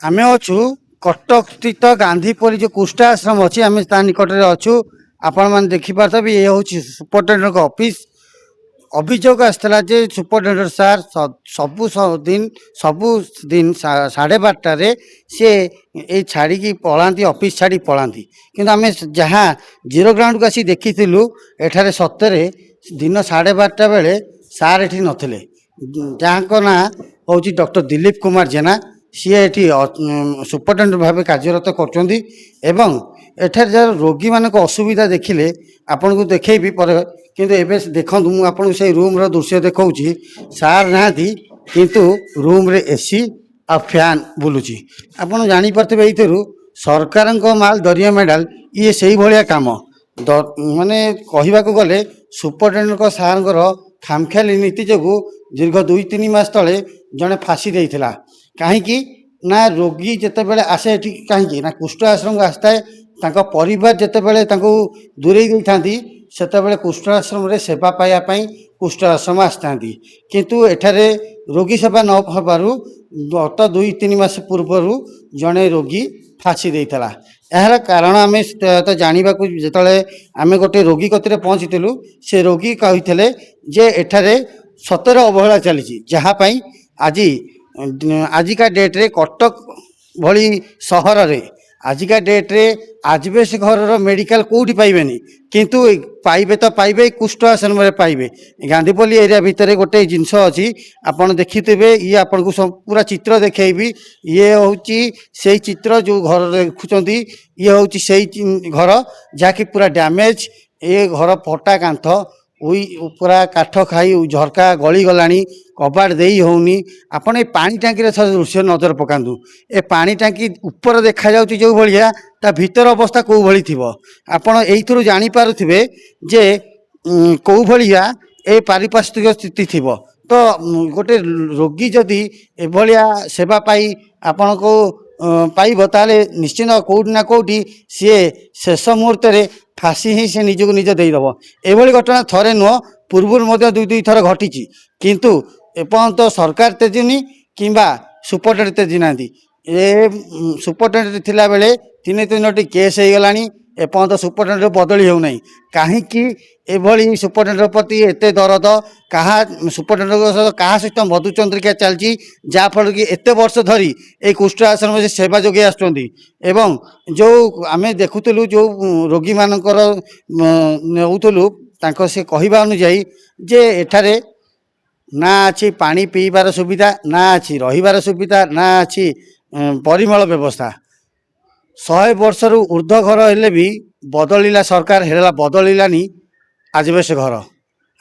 आमे अछु कटक स्थित गांधीपुरी जो कुष्ठा आश्रम अच्छी आम निकट में अच्छु आपण मैंने देखिपारे ये हूँ सुपरटेडेट ऑफिस अभियोग आसला जे सुपरटेडेट सार सबु दिन 12:30 सी ये छाड़ी पलांती ऑफिस छाड़ी पलांती किंतु आम जहाँ जीरो ग्राउंड को आसी देखी एठारे सतरे दिन 12:30 बेले सार एठी नथिले जहाँ ना हूँ डॉक्टर दिलीप कुमार जेना सी एठी सुपरटेडेंट भाव कार्यरत कर रोगी मान असुविधा देखिले आपन को देखेबी पर किंतु एबे देखु मुझे आपको से रूम रो दृश्य देखा सार नहांती किंतु रूम रे एसी आ फैन बुलूची आपन जानी पारथिबे एइथरु सरकार माल दरिया मेडाल ये से भाया काम माने कहवाक गले सुपरटेडेंट सार खामख्याली नीति जो दीर्घ 2-3 मास तले जड़े फाँसी देता कहीं ना रोगी जिते बड़े आसे कहीं ना कुष्ठ आश्रम को आसता है परिवार जिते बड़े दूरे था से कुष्ठ आश्रम रे सेवा पाइबापी कुष्ठ आश्रम आसता किंतु एठारे रोगी सेवा न होबारु गत 2-3 मास पूर्वर जड़े रोगी फाँसी देता यार कारण आम तो जानवा जो आम गोटे रोगी कति पहुँचीलु से रोगी कहते जे एठारे सतर अवहेला चली जहाँपाई आज आजिका डेट्रे कटक भली सहर रे आजिका डेट्रे आजबेस घर मेडिकल कौटी पाइबे किंतु पाइबे तो पाइबे कुष्ठ आश्रम में पाइबे गांधीपल्ली एरिया भितर गोटे जिनस अच्छी आपड़ देखिथे ये आपन को पूरा चित्र देखी ये हूँ से चित्र जो घर देखुं ये हूँ से घर जहाँकि पूरा डैमेज ये घर फटा कांथ पूरा काठ खाई झरका गली गला कबाट दे होनी आपड़ ये पानी टांकी दृश्य नजर पकातु ए पानी टांकी ऊपर देखा जो भाया ता भीतर अवस्था कौ भली थी आपड़ यू जानीपारे जे कौ भाया ए पारिपार्श्विक स्थिति थी तो गोटे रोगी जदि एभलिया सेवा पाई आपण को पाइब ताले निश्चित कौटी ना कौटी सी शेष मुहूर्त फाँसी ही से निजक निज देदेव एभली घटना थरे नुह पूर्व 2 थर घटी किंतु एपर्यंत सरकार तेजिनी किंबा सुपरटेडेंट तेजी ना ए सुपरटेडेंट थिला बेले 3-3टी केस हो गला एपर्यंत सुपरटेडेंट बदली होना कहीं एभली सुपरटेडेंट प्रति एत दरद क्या सुपरटेडेंट क्या सहित मधुचंद्रिका चलती जहाँफल कि एत वर्ष धरी ये कुष्ठ आश्रम से सेवा जोगे आसुँच जो आम देखुलु जो रोगी मानकर नौलु से कहवा अनुजाई जे एठारे ना अच्छी पानी पीबार सुविधा ना अच्छी रहीबार सुविधा ना अच्छी परिमल व्यवस्था 100 वर्ष रु ऊर्ध्व घर हेले भी बदलिला सरकार हेला बदलिलानी आजबेस घर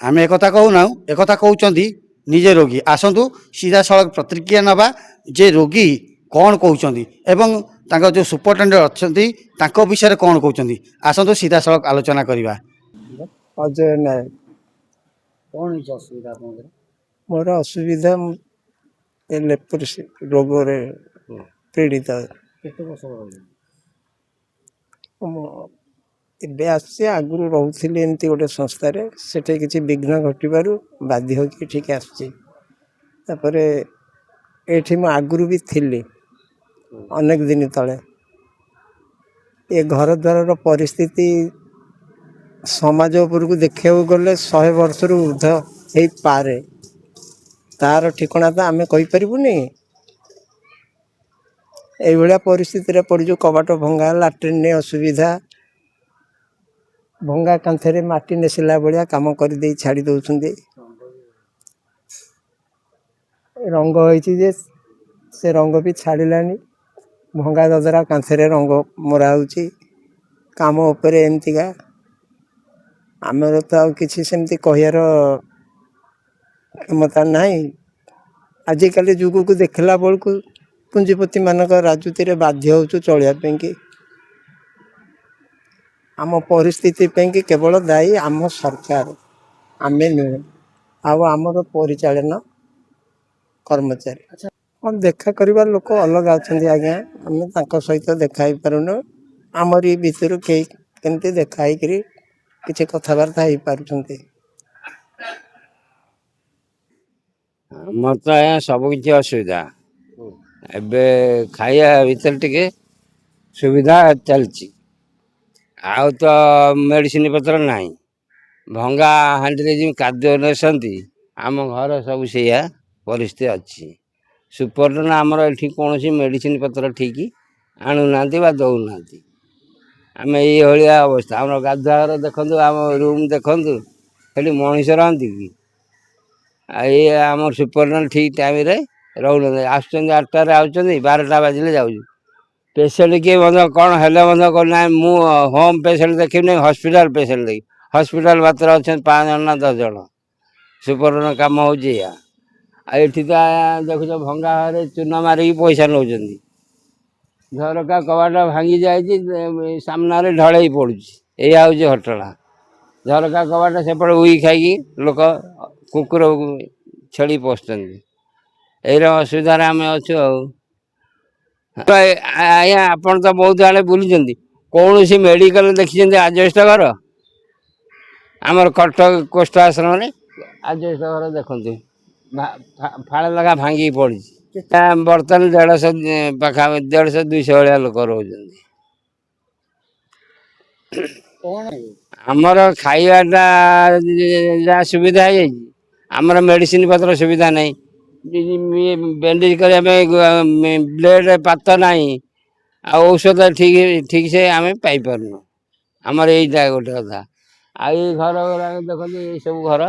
आम एक कहूना एक कहते निजे रोगी आसतु सीधा सड़क प्रतिक्रिया नवा जे रोगी कौन कहते एवं जो सुपरटेडेंट अच्छा विषय कौन कहते आसतु सीधा सड़क आलोचना करवा। अजय नायक कौन असुविधा मोर असुविधा लेप्रोसी रोग पीड़ित ଏବେ ଆସିଛି ଆଗରୁ ରହୁଥିଲି ଏମିତି ଗୋଟେ ସଂସ୍ଥାରେ ସେଠି କିଛି ବିଘ୍ନ ଘଟିବାରୁ ବାଧ୍ୟ ହୋଇକି ଏଠିକି ଆସିଛି। ତାପରେ ଏଠି ମୁଁ ଆଗରୁ ବି ଥିଲି ଅନେକ ଦିନ ତଳେ। ଏ ଘର ଦ୍ୱାରର ପରିସ୍ଥିତି ସମାଜ ଉପରକୁ ଦେଖିବାକୁ ଗଲେ 100 ବର୍ଷରୁ ଉର୍ଦ୍ଧ୍ୱ ହେଇପାରେ, ତାର ଠିକଣା ତ ଆମେ କହିପାରିବୁନି। এইভাবে ପରିସ୍ଥିତିରେ ପଡ଼ିଛୁ। କବାଟ ଭଙ୍ଗା, ଲାଟ୍ରିନ୍ରେ ଅସୁବିଧା, ଭଙ୍ଗା କାନ୍ଥରେ ମାଟି ନେସିଲା ଭଳିଆ କାମ କରିଦେଇ ଛାଡ଼ି ଦେଉଛନ୍ତି। ରଙ୍ଗ ହେଇଛି ଯେ ସେ ରଙ୍ଗ ବି ଛାଡ଼ିଲାନି, ଭଙ୍ଗା ଦଦରା କାନ୍ଥରେ ରଙ୍ଗ ମରା ହେଉଛି। କାମ ଉପରେ ଏମିତିକା ଆମର ତ ଆଉ କିଛି ସେମିତି କହିବାର କ୍ଷମତା ନାହିଁ। ଆଜିକାଲି ଯୁଗକୁ ଦେଖିଲା ବେଳକୁ ପୁଞ୍ଜିପତି ମାନଙ୍କ ରାଜୁତିରେ ବାଧ୍ୟ ହେଉଛୁ ଚଳିବା ପାଇଁକି। ଆମ ପରିସ୍ଥିତି ପାଇଁକି କେବଳ ଦାୟୀ ଆମ ସରକାର, ଆମେ ନୁହେଁ ଆଉ ଆମର ପରିଚାଳନା କର୍ମଚାରୀ। କ'ଣ ଦେଖା କରିବା ଲୋକ ଅଲଗା ଅଛନ୍ତି ଆଜ୍ଞା, ଆମେ ତାଙ୍କ ସହିତ ଦେଖା ହେଇପାରୁନୁ। ଆମରି ଭିତରୁ କେହି କେମିତି ଦେଖା ହେଇକରି କିଛି କଥାବାର୍ତ୍ତା ହେଇପାରୁଛନ୍ତି। ଆମର ତ ଆଜ୍ଞା ସବୁ କିଛି ଅସୁବିଧା। ଏବେ ଖାଇବା ଭିତରେ ଟିକେ ସୁବିଧା ଚାଲିଛି, ଆଉ ତ ମେଡ଼ିସିନ ପତ୍ର ନାହିଁ। ଭଙ୍ଗା ହାଣ୍ଡିରେ ଯେଉଁ ଖାଦ୍ୟ ନେସନ୍ତି ଆମ ଘର ସବୁ ସେଇଆ ପରିସ୍ଥିତି ଅଛି। ସୁପରଟନ ଆମର ଏଠି କୌଣସି ମେଡ଼ିସିନ ପତ୍ର ଠିକ୍ ଆଣୁନାହାନ୍ତି ବା ଦେଉନାହାନ୍ତି। ଆମେ ଏଇଭଳିଆ ଅବସ୍ଥା। ଆମର ଗାଧୁଆଘର ଦେଖନ୍ତୁ, ଆମ ରୁମ୍ ଦେଖନ୍ତୁ, ସେଠି ମଣିଷ ରହନ୍ତି କି? ଆଉ ଏଇ ଆମର ସୁପରଟନ ଠିକ୍ ଟାଇମ୍ରେ ରହୁନାହାନ୍ତି। ଆସୁଛନ୍ତି 8ଟାରେ, ଆସୁଛନ୍ତି 12ଟା ବାଜିଲେ ଯାଉଛି। ପେସେଣ୍ଟ କିଏ ମଧ୍ୟ କ'ଣ ହେଲେ ମଧ୍ୟ କରୁନାହିଁ। ମୁଁ ହୋମ୍ ପେସେଣ୍ଟ ଦେଖିବିନି, ହସ୍ପିଟାଲ ପେସେଣ୍ଟ ଦେଖିବି। ହସ୍ପିଟାଲ ମାତ୍ର ଅଛନ୍ତି 5 ଜଣ ନା 10 ଜଣ। ସୁପରଟନ କାମ ହେଉଛି ଏଇଆ। ଆଉ ଏଠି ତ ଦେଖୁଛ ଭଙ୍ଗା ଘରେ ଚୂନ ମାରିକି ପଇସା ନେଉଛନ୍ତି। ଝରକା କବାଟ ଭାଙ୍ଗି ଯାଇଛି, ସାମ୍ନାରେ ଢଳେଇ ପଡ଼ୁଛି। ଏଇଆ ହେଉଛି ଘଟଣା। ଝରକା କବାଟ ସେପଟେ ଉଇ ଖାଇକି ଲୋକ କୁକୁର ଛେଳି ପଶୁଛନ୍ତି। ଏଇର ଅସୁବିଧାରେ ଆମେ ଅଛୁ ଆଉ। ଆଜ୍ଞା, ଆପଣ ତ ବହୁତ ଆଡ଼େ ବୁଲିଛନ୍ତି, କୌଣସି ମେଡ଼ିକାଲ ଦେଖିଛନ୍ତି ଆଜବେଷ୍ଟ ଘର? ଆମର କଟକ କୋଷ୍ଠ ଆଶ୍ରମରେ ଆଜବେଷ୍ଟ ଘର ଦେଖନ୍ତୁ, ଫାଳେ ଲେଖା ଭାଙ୍ଗିକି ପଡ଼ିଛି। ବର୍ତ୍ତମାନ 150 ପାଖାପାଖି 150-200 ଭଳିଆ ଲୋକ ରହୁଛନ୍ତି। ଆମର ଖାଇବାଟା ଯାହା ସୁବିଧା ହେଇଯାଇଛି, ଆମର ମେଡ଼ିସିନ ପତ୍ର ସୁବିଧା ନାହିଁ। ବ୍ୟାଣ୍ଡେଜ କରିବା ପାଇଁ ବ୍ଲେଡ଼ ପାତ ନାହିଁ, ଆଉ ଔଷଧ ଠିକ୍ ସେ ଆମେ ପାଇପାରୁନୁ। ଆମର ଏଇଟା ଗୋଟେ କଥା। ଆଉ ଏଇ ଘର ଗୁଡ଼ାକ ଦେଖନ୍ତୁ, ଏଇସବୁ ଘର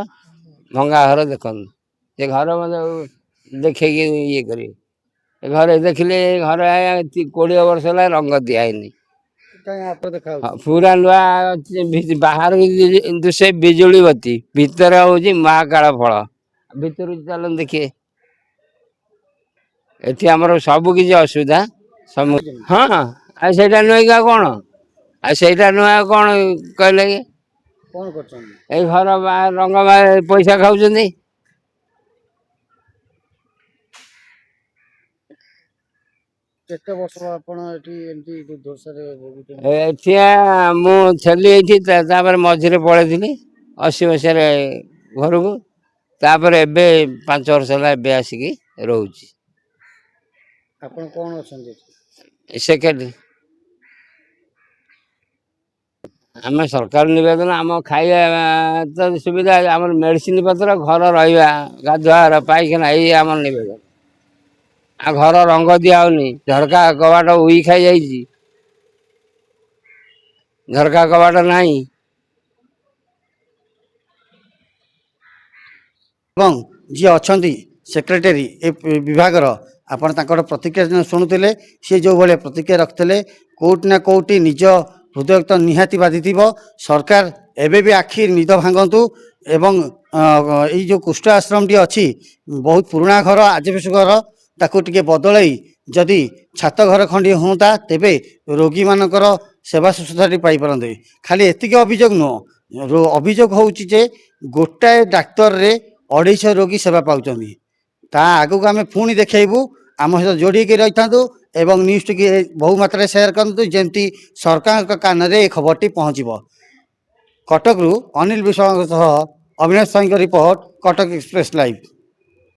ଭଙ୍ଗା ଘର ଦେଖନ୍ତୁ। ସେ ଘର ମଧ୍ୟ ଦେଖେଇକି ଇଏ କରିବେ। ଏ ଘରେ ଦେଖିଲେ ଘର 20 ବର୍ଷ ହେଲା ରଙ୍ଗ ଦିଆହେଇନି, ପୁରା ନୂଆ। ବାହାରକୁ ସେ ବିଜୁଳି ବତି, ଭିତରେ ହେଉଛି ମହାକାଳ ଫଳ। ଭିତରକୁ ଚାଲନ୍ତୁ ଦେଖିଏ। ଏଠି ଆମର ସବୁ କିଛି ଅସୁବିଧା। ହଁ, ଆଉ ସେଇଟା ନୁହେଁ କି ଆଉ କ'ଣ? ଆଉ ସେଇଟା ନୁହେଁ ଆଉ କ'ଣ କହିଲେ କି? ଏଇ ଘର ରଙ୍ଗ ପଇସା ଖାଉଛନ୍ତି। କେତେ ବର୍ଷ ଆପଣ ଏଠି ଏମିତି ଦୁର୍ଦ୍ଦଶାରେ ଭୋଗୁଛନ୍ତି? ଏଠି ମୁଁ ଥିଲି ଏଇଠି, ତାପରେ ମଝିରେ ପଳେଇଥିଲି 80 ମସିହାରେ ଘରକୁ। ତାପରେ ଏବେ 5 ବର୍ଷ ହେଲା ଏବେ ଆସିକି ରହୁଛି। ଆପଣ କ'ଣ ଅଛନ୍ତି? ସେକେଣ୍ଡ। ଆମେ ସରକାର ନିବେଦନ, ଆମ ଖାଇବା ତ ସୁବିଧା, ଆମର ମେଡ଼ିସିନ ପତ୍ର, ଘର ରହିବା, ଗାଧୁଆଘର, ପାଇଖାନା, ଏଇ ଆମର ନିବେଦନ। ଆଉ ଘର ରଙ୍ଗ ଦିଆହେଉନି, ଝରକା କବାଟ ଉଇ ଖାଇଯାଇଛି, ଝରକା କବାଟ ନାହିଁ। ଏବଂ ଯିଏ ଅଛନ୍ତି ସେକ୍ରେଟାରୀ ଏ ବିଭାଗର, ଆପଣ ତାଙ୍କର ପ୍ରତିକ୍ରିୟା ଶୁଣୁଥିଲେ। ସିଏ ଯେଉଁ ଭଳିଆ ପ୍ରତିକ୍ରିୟା ରଖିଥିଲେ, କେଉଁଠି ନା କେଉଁଠି ନିଜ ହୃଦୟ ତ ନିହାତି ବାଧିଥିବ। ସରକାର ଏବେ ବି ଆଖି ନିଦ ଭାଙ୍ଗନ୍ତୁ ଏବଂ ଏଇ ଯେଉଁ କୁଷ୍ଠ ଆଶ୍ରମଟି ଅଛି, ବହୁତ ପୁରୁଣା ଘର, ଆଜବେଷ୍ଟ ଘର, ତାକୁ ଟିକେ ବଦଳାଇ ଯଦି ଛାତ ଘର ଖଣ୍ଡିଏ ହୁଅନ୍ତା, ତେବେ ରୋଗୀମାନଙ୍କର ସେବା ଶୁଶ୍ରୂଷାଟି ପାଇପାରନ୍ତେ। ଖାଲି ଏତିକି ଅଭିଯୋଗ ନୁହଁ, ଅଭିଯୋଗ ହେଉଛି ଯେ ଗୋଟାଏ ଡାକ୍ତରରେ 250 ରୋଗୀ ସେବା ପାଉଛନ୍ତି। ତା ଆଗକୁ ଆମେ ପୁଣି ଦେଖେଇବୁ। ଆମ ସହିତ ଯୋଡ଼ିକି ରହିଥାନ୍ତୁ ଏବଂ ନ୍ୟୁଜ୍ଟିକି ବହୁ ମାତ୍ରାରେ ସେୟାର କରନ୍ତୁ, ଯେମିତି ସରକାରଙ୍କ କାନରେ ଏ ଖବରଟି ପହଞ୍ଚିବ। କଟକରୁ ଅନିଲ ବିଶ୍ୱାଳଙ୍କ ସହ ଅବିନାଶ ସ୍ୱାଇଁଙ୍କ ରିପୋର୍ଟ, କଟକ ଏକ୍ସପ୍ରେସ ଲାଇଭ୍।